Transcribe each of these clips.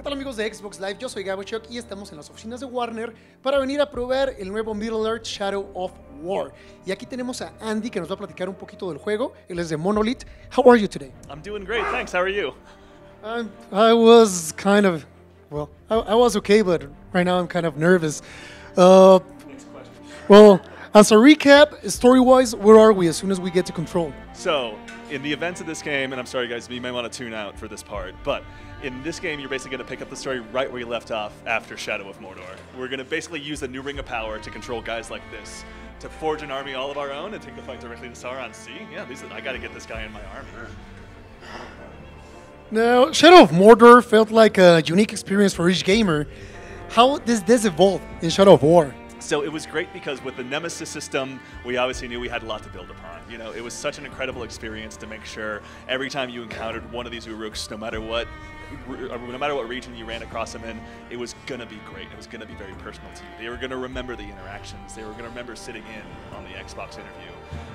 ¿Qué tal amigos de Xbox Live? Yo soy Gabo Chuck y estamos en las oficinas de Warner para venir a probar el nuevo Middle-earth Shadow of War. Y aquí tenemos a Andy que nos va a platicar un poquito del juego. Él es de Monolith. How are you today? I'm doing great, thanks. How are you? I was kind of, well, I was okay, but right now I'm kind of nervous. Well, as a recap, story-wise, where are we as soon as we get to control? So, in the events of this game, and I'm sorry guys, you may want to tune out for this part, but in this game, you're basically going to pick up the story right where you left off after Shadow of Mordor. We're going to basically use the new Ring of Power to control guys like this, to forge an army all of our own and take the fight directly to Sauron. See? Yeah, I got to get this guy in my army. Now, Shadow of Mordor felt like a unique experience for each gamer. How does this evolve in Shadow of War? So it was great because with the Nemesis system, we obviously knew we had a lot to build upon. You know, it was such an incredible experience to make sure every time you encountered one of these Uruks, no matter what region you ran across them in, it was gonna be great. It was gonna be very personal to you. They were gonna remember the interactions. They were gonna remember sitting in on the Xbox interview.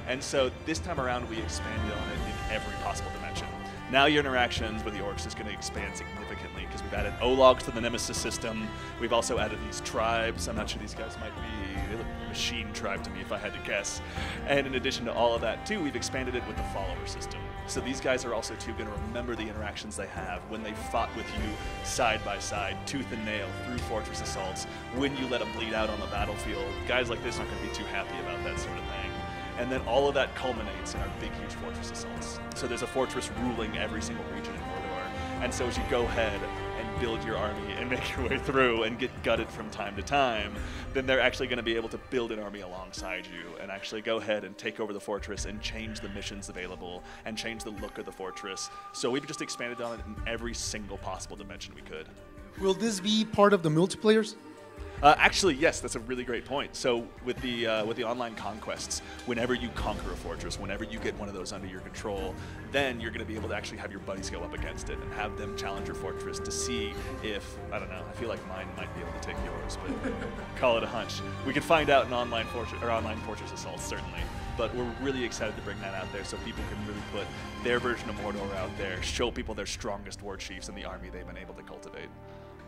And so this time around, we expanded on it in every possible dimension. Now your interactions with the orcs is going to expand significantly because we've added O-logs to the Nemesis system. We've also added these tribes. I'm not sure these guys might be, they look machine tribe to me if I had to guess. And in addition to all of that too, we've expanded it with the follower system. So these guys are also too going to remember the interactions they have when they fought with you side by side, tooth and nail, through fortress assaults, when you let them bleed out on the battlefield. Guys like this aren't going to be too happy about that sort of thing. And then all of that culminates in our big, huge fortress assaults. So there's a fortress ruling every single region in Mordor. And so as you go ahead and build your army and make your way through and get gutted from time to time, then they're actually going to be able to build an army alongside you and actually go ahead and take over the fortress and change the missions available and change the look of the fortress. So we've just expanded on it in every single possible dimension we could. Will this be part of the multiplayers? Actually, yes, that's a really great point. So with the online conquests, whenever you conquer a fortress, whenever you get one of those under your control, then you're going to be able to actually have your buddies go up against it and have them challenge your fortress to see if, I don't know, I feel like mine might be able to take yours, but call it a hunch. We can find out in online fortress assaults, certainly. But we're really excited to bring that out there so people can really put their version of Mordor out there, show people their strongest war chiefs and the army they've been able to cultivate.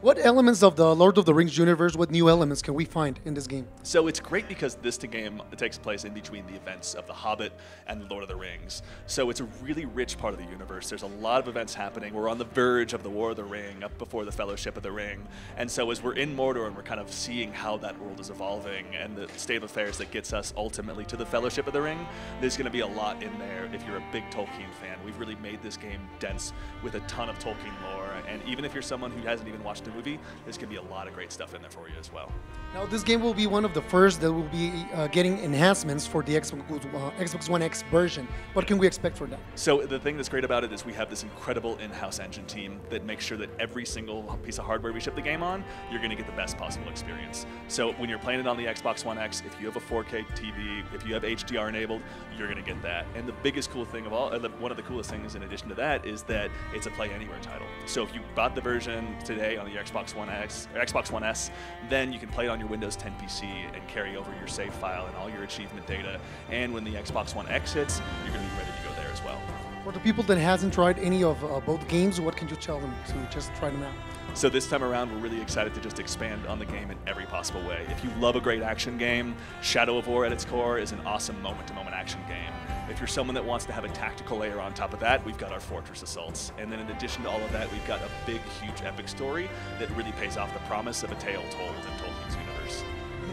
What elements of the Lord of the Rings universe, what new elements can we find in this game? So it's great because this game takes place in between the events of The Hobbit and The Lord of the Rings. So it's a really rich part of the universe. There's a lot of events happening. We're on the verge of the War of the Ring, up before the Fellowship of the Ring. And so as we're in Mordor and we're kind of seeing how that world is evolving and the state of affairs that gets us ultimately to the Fellowship of the Ring, there's going to be a lot in there if you're a big Tolkien fan. We've really made this game dense with a ton of Tolkien lore. And even if you're someone who hasn't even watched the movie, there's going to be a lot of great stuff in there for you as well. Now, this game will be one of the first that will be getting enhancements for the Xbox One X version. What can we expect for that? So the thing that's great about it is we have this incredible in-house engine team that makes sure that every single piece of hardware we ship the game on, you're going to get the best possible experience. So when you're playing it on the Xbox One X, if you have a 4K TV, if you have HDR enabled, you're going to get that. And the biggest cool thing of all, one of the coolest things in addition to that is that it's a Play Anywhere title. So if you bought the version today on the Xbox One X or Xbox One S, then you can play it on your Windows 10 PC and carry over your save file and all your achievement data. And when the Xbox One X hits, you're going to be ready to go there as well. For the people that hasn't tried any of both games, what can you tell them to just try them out? So this time around, we're really excited to just expand on the game in every possible way. If you love a great action game, Shadow of War at its core is an awesome moment-to-moment action game. If you're someone that wants to have a tactical layer on top of that, we've got our fortress assaults. And then in addition to all of that, we've got a big, huge epic story that really pays off the promise of a tale told in Tolkien's universe.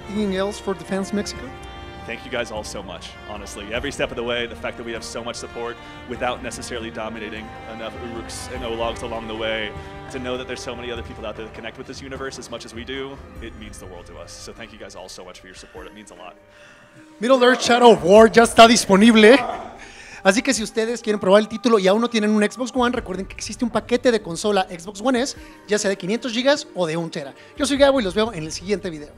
Anything else for Defense Mexico? Thank you guys all so much, honestly. Every step of the way, the fact that we have so much support without necessarily dominating enough Uruks and O-logs along the way, to know that there's so many other people out there that connect with this universe as much as we do, it means the world to us. So thank you guys all so much for your support. It means a lot. Middle-earth Shadow of War ya está disponible. Así que si ustedes quieren probar el título y aún no tienen un Xbox One, recuerden que existe un paquete de consola Xbox One S, ya sea de 500 GB o de 1 TB. Yo soy Gabo y los veo en el siguiente video.